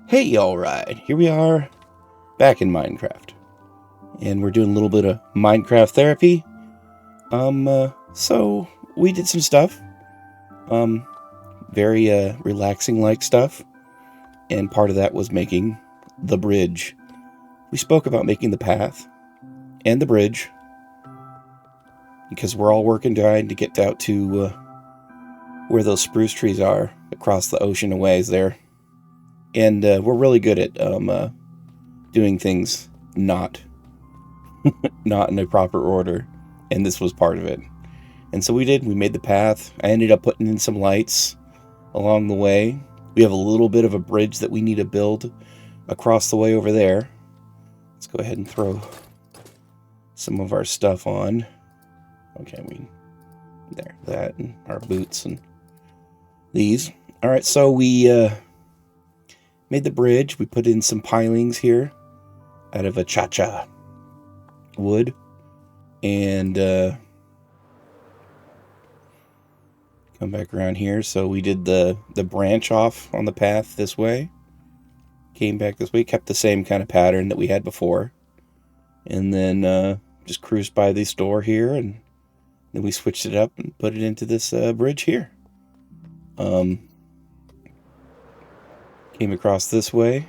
Hey, alright, here we are, back in Minecraft. And we're doing a little bit of Minecraft therapy. So we did some stuff. Very, relaxing-like stuff. And part of that was making the bridge. We spoke about making the path and the bridge. Because we're all working trying to get out to, where those spruce trees are, across the ocean a ways there. And, we're really good at, doing things not in a proper order, and this was part of it. And so we made the path. I ended up putting in some lights along the way. We have a little bit of a bridge that we need to build across the way over there. Let's go ahead and throw some of our stuff on. Okay, that, and our boots, and these. Alright, so we made the bridge. We put in some pilings here out of a cha-cha wood, and come back around here. So we did the branch off on the path this way, came back this way, kept the same kind of pattern that we had before, and then just cruised by the store here, and then we switched it up and put it into this bridge here. Came across this way,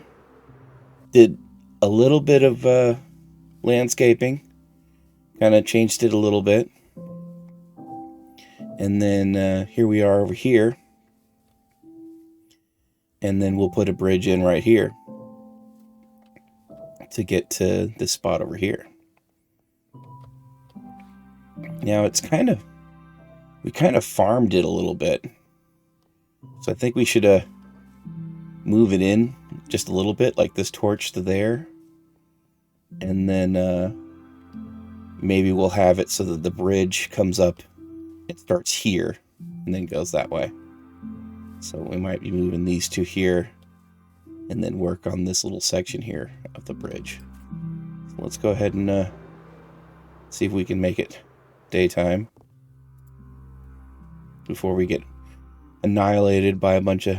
did a little bit of landscaping, kind of changed it a little bit, and then here we are over here, and then we'll put a bridge in right here to get to this spot over here. Now we kind of farmed it a little bit, so I think we should move it in just a little bit, like this torch to there, and then maybe we'll have it so that the bridge comes up, it starts here, and then goes that way. So we might be moving these two here, and then work on this little section here of the bridge. So let's go ahead and see if we can make it daytime before we get annihilated by a bunch of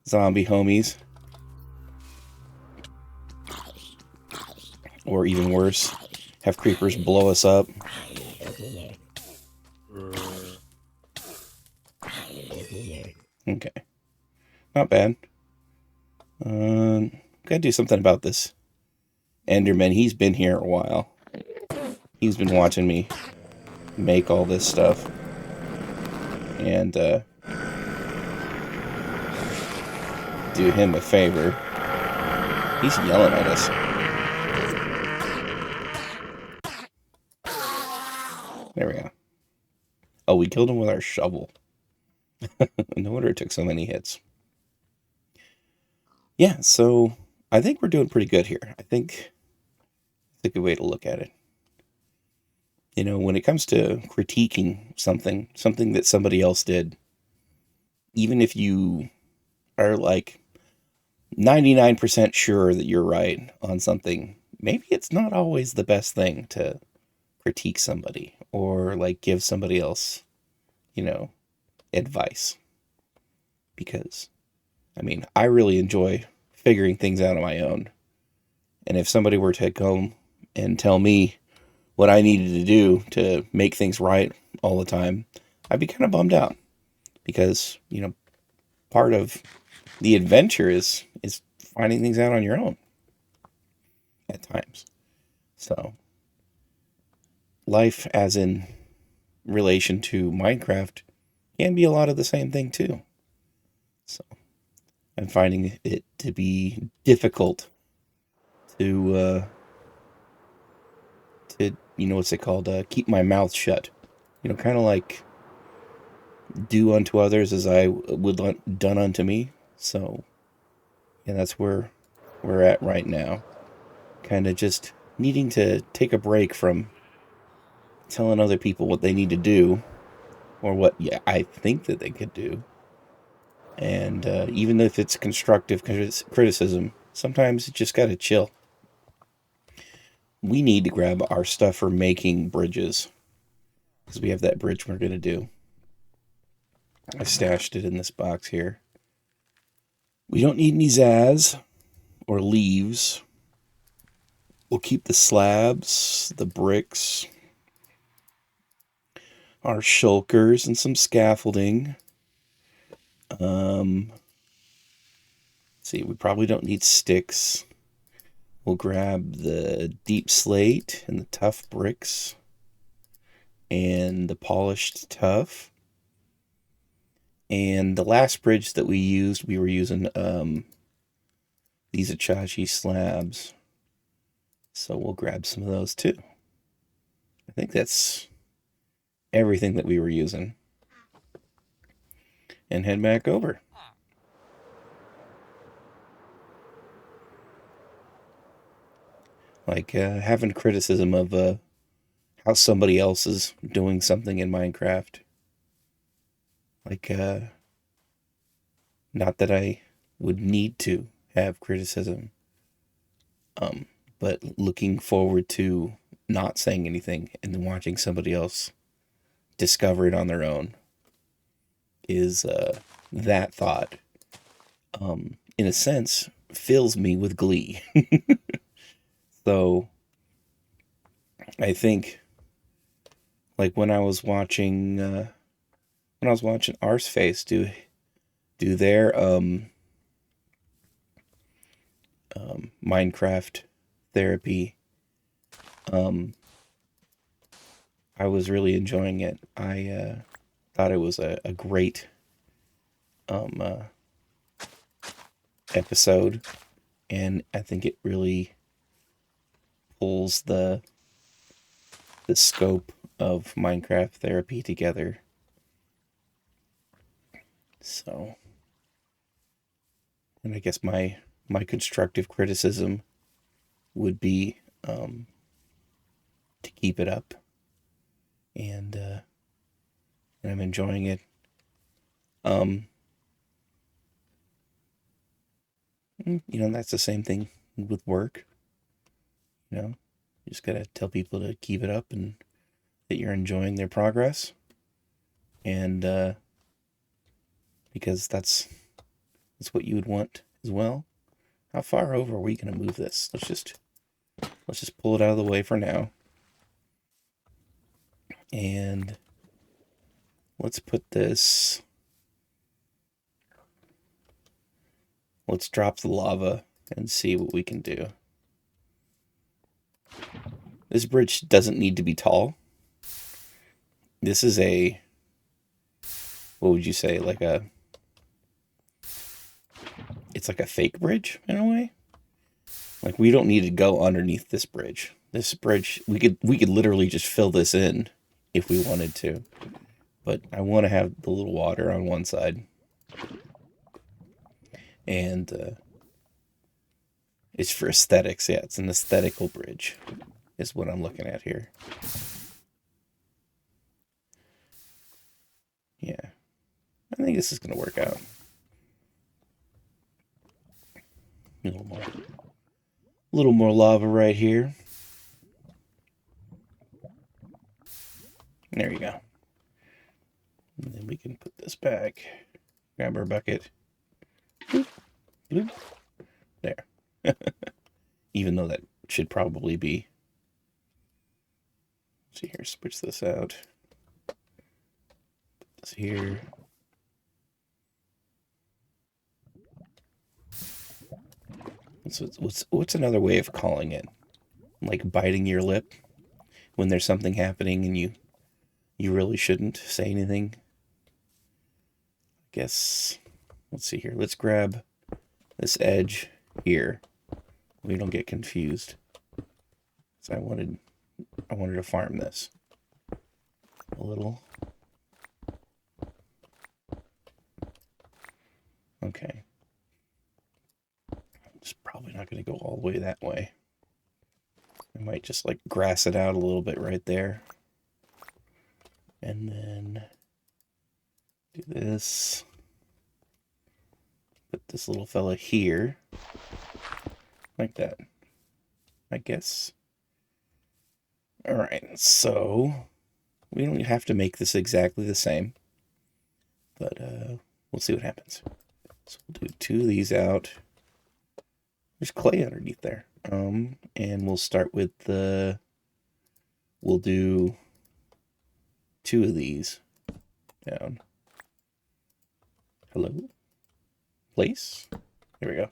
zombie homies. Or even worse, have creepers blow us up. Okay. Not bad. Gotta do something about this Enderman. He's been here a while. He's been watching me make all this stuff. And, do him a favor. He's yelling at us. There we go. Oh, we killed him with our shovel. No wonder it took so many hits. Yeah, so I think we're doing pretty good here. I think it's a good way to look at it. You know, when it comes to critiquing something that somebody else did, even if you are like 99% sure that you're right on something, maybe it's not always the best thing to critique somebody or like give somebody else, advice. Because, I mean, I really enjoy figuring things out on my own. And if somebody were to come and tell me what I needed to do to make things right all the time, I'd be kind of bummed out. Because, part of the adventure is finding things out on your own at times. So, life as in relation to Minecraft can be a lot of the same thing too. So, I'm finding it to be difficult to what's it called? Keep my mouth shut. Kind of like do unto others as I would done unto me. So, yeah, that's where we're at right now. Kind of just needing to take a break from telling other people what they need to do, or what I think that they could do. And even if it's constructive criticism, sometimes you just gotta chill. We need to grab our stuff for making bridges, because we have that bridge we're gonna do. I stashed it in this box here. We don't need any zazz or leaves. We'll keep the slabs, the bricks, our shulkers, and some scaffolding. Let's see, we probably don't need sticks. We'll grab the deep slate and the tough bricks and the polished tuff. And the last bridge that we were using these Achachi slabs. So we'll grab some of those too. I think that's everything that we were using. And head back over. Like having criticism of how somebody else is doing something in Minecraft. Like, not that I would need to have criticism, but looking forward to not saying anything and then watching somebody else discover it on their own is that thought, in a sense, fills me with glee. So I think, like when I was watching Arseface do their Minecraft therapy, I was really enjoying it. I thought it was a great episode, and I think it really pulls the scope of Minecraft therapy together. So, and I guess my constructive criticism would be to keep it up, and I'm enjoying it. That's the same thing with work. You just gotta tell people to keep it up and that you're enjoying their progress, and because that's what you would want as well. How far over are we gonna move this? Let's just pull it out of the way for now, and let's put this. Let's drop the lava and see what we can do. This bridge doesn't need to be tall. This is what would you say, it's like a fake bridge in a way. Like, we don't need to go underneath this bridge. This bridge, we could literally just fill this in if we wanted to. But I want to have the little water on one side. And it's for aesthetics. Yeah, it's an aesthetical bridge is what I'm looking at here. Yeah. I think this is going to work out. A little more lava right here. There you go. And then we can put this back. Grab our bucket. Bloop, bloop. There. Even though that should probably be. Let's see here, switch this out. Put this here. What's another way of calling it? Like biting your lip when there's something happening and you really shouldn't say anything. I guess, let's see here. Let's grab this edge here. We don't get confused. So I wanted to farm this a little. Okay. It's probably not going to go all the way that way. I might just like grass it out a little bit right there. And then do this. Put this little fella here. Like that. I guess. Alright, so we don't have to make this exactly the same. But we'll see what happens. So we'll do 2 of these out. There's clay underneath there. And we'll start with we'll do 2 of these down. Hello? Place? There we go.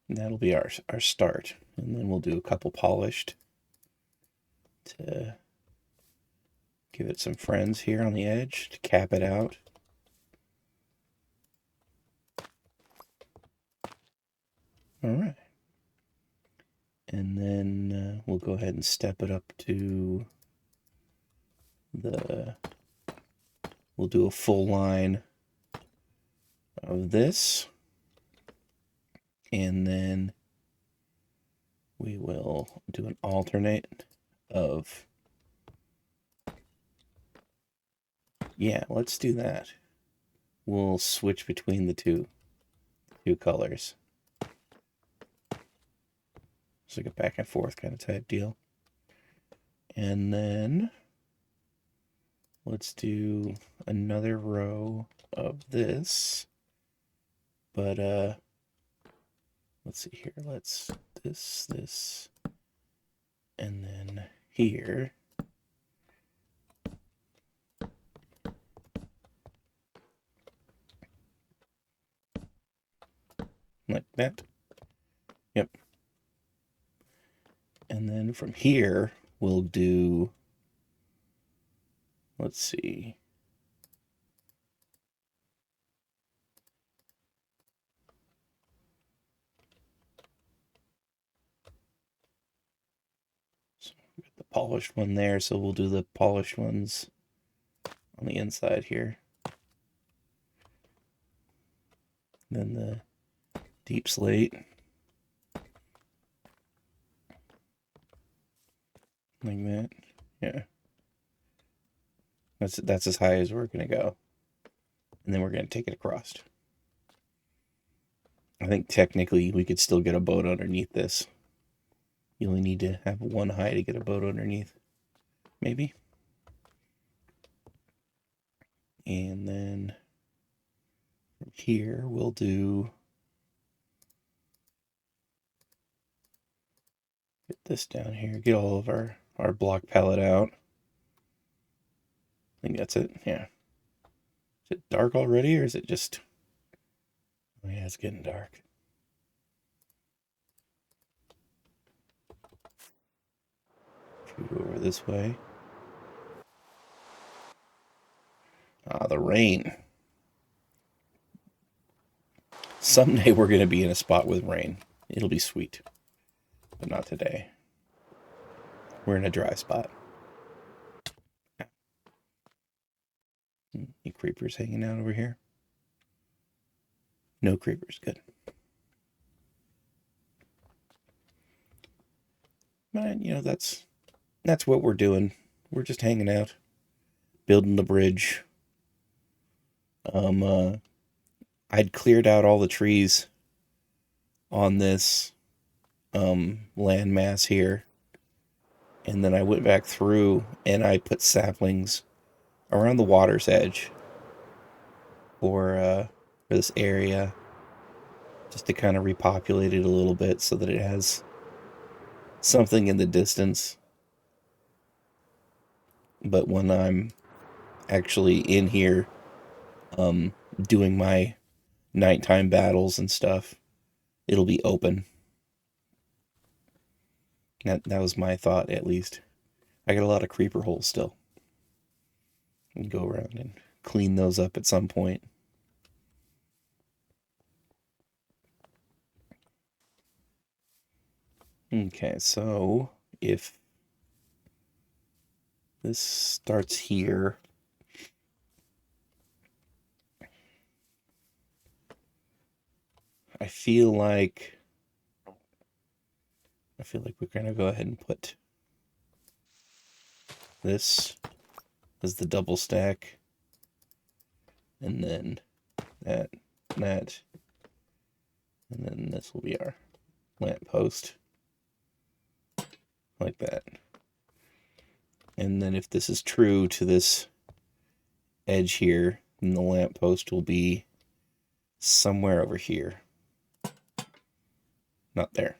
And that'll be our start. And then we'll do a couple polished to give it some friends here on the edge to cap it out. All right. And then we'll go ahead and step it up to we'll do a full line of this. And then we will do an alternate of, yeah, let's do that. We'll switch between the two colors. It's like a back and forth kind of type deal. And then let's do another row of this. But let's see here. Let's this, and then here. Like that. Yep. And then from here, we'll do, let's see. So we got the polished one there, so we'll do the polished ones on the inside here. Then the deep slate. Like that. Yeah. That's as high as we're going to go. And then we're going to take it across. I think technically we could still get a boat underneath this. You only need to have one high to get a boat underneath. Maybe. And then from here we'll do, get this down here, get all of our block palette out. I think that's it, yeah. Is it dark already, or is it just, oh yeah, it's getting dark. Go over this way. Ah, the rain. Someday we're going to be in a spot with rain. It'll be sweet. But not today. We're in a dry spot. Any creepers hanging out over here? No creepers. Good. But, you know, that's what we're doing. We're just hanging out. Building the bridge. I'd cleared out all the trees on this landmass here. And then I went back through and I put saplings around the water's edge for this area, just to kind of repopulate it a little bit so that it has something in the distance. But when I'm actually in here doing my nighttime battles and stuff, it'll be open. That was my thought, at least. I got a lot of creeper holes still. And go around and clean those up at some point. Okay, so if this starts here, I feel like we're going to go ahead and put this as the double stack. And then that. And then this will be our lamp post. Like that. And then if this is true to this edge here, And the lamppost will be somewhere over here. Not there.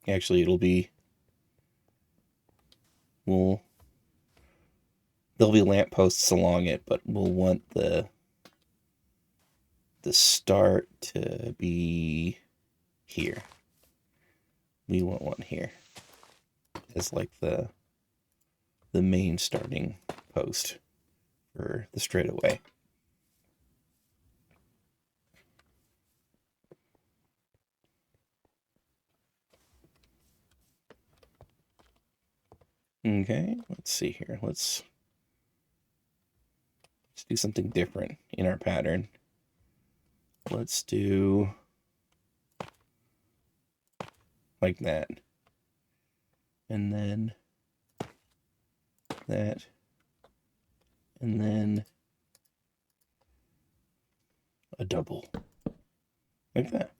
Actually, it'll be... there'll be lampposts along it, but we'll want the start to be here. We want one here as like the main starting post for the straightaway. Okay, let's see here. Let's do something different in our pattern. Let's do like that. And then that. And then a double. Like that.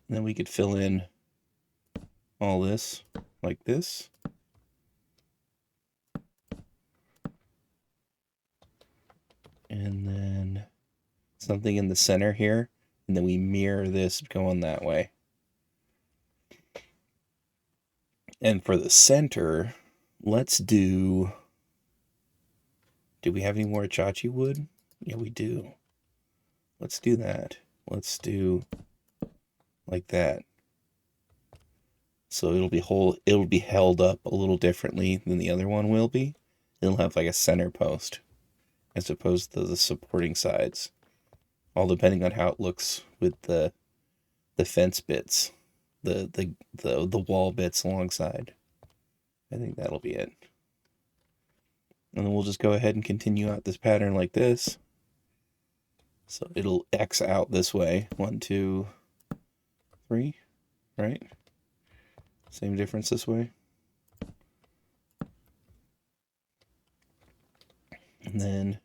And then we could fill in all this like this. And then something in the center here. And then we mirror this going that way. And for the center, let's do... Do we have any more Chachi wood? Yeah, we do. Let's do that. Let's do like that. So it'll be held up a little differently than the other one will be. It'll have like a center post as opposed to the supporting sides. All depending on how it looks with the fence bits, the wall bits alongside. I think that'll be it. And then we'll just go ahead and continue out this pattern like this. So it'll X out this way. 1, 2, 3, right? Same difference this way. And then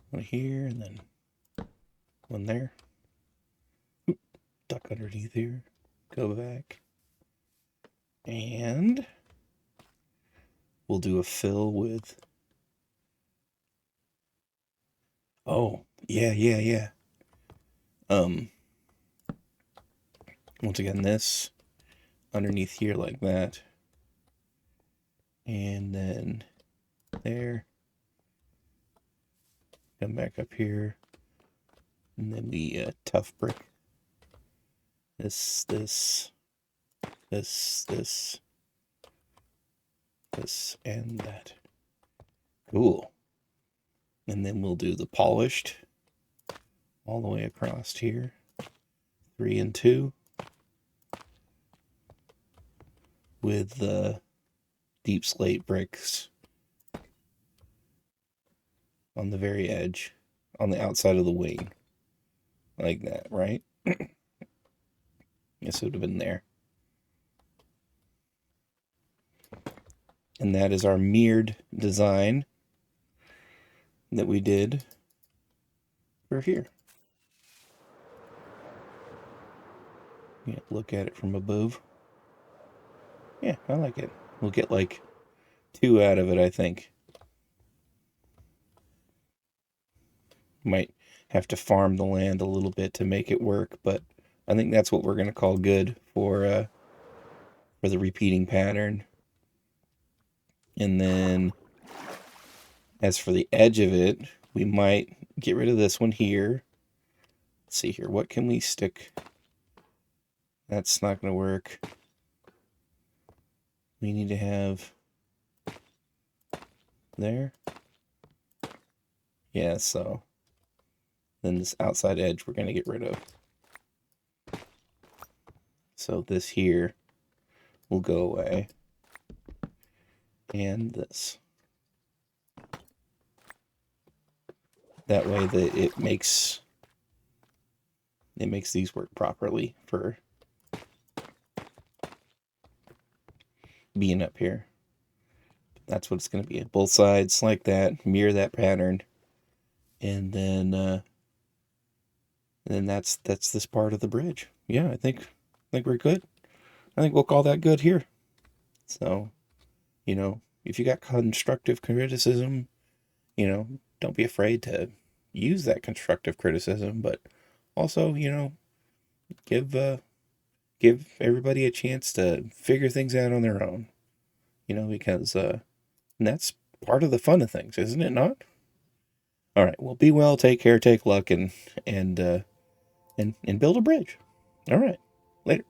one here, and then one there. Oop, duck underneath here. Go back. And we'll do a fill with... Oh, yeah. Once again, this underneath here like that. And then there. Come back up here. And then we tough brick. This, and that. Cool. And then we'll do the polished all the way across here. 3 and 2. With the deep slate bricks on the very edge, on the outside of the wing. Like that, right? Guess it would have been there. And that is our mirrored design that we did for here. Yeah, look at it from above. Yeah, I like it. We'll get like 2 out of it, I think. Might have to farm the land a little bit to make it work, but I think that's what we're going to call good for the repeating pattern. And then as for the edge of it, we might get rid of this one here. Let's see here. What can we stick? That's not going to work. We need to have there. Yeah, so then this outside edge we're going to get rid of. So this here will go away. And this. That way that it makes these work properly for being up here. That's what it's going to be. Both sides like that, mirror that pattern, and then that's this part of the bridge. Yeah, I think we're good. I think we'll call that good here. So, if you got constructive criticism, don't be afraid to use that constructive criticism, but also, give give everybody a chance to figure things out on their own. Because and that's part of the fun of things, isn't it not? All right. Well, be well, take care, take luck, and and build a bridge. All right. Later.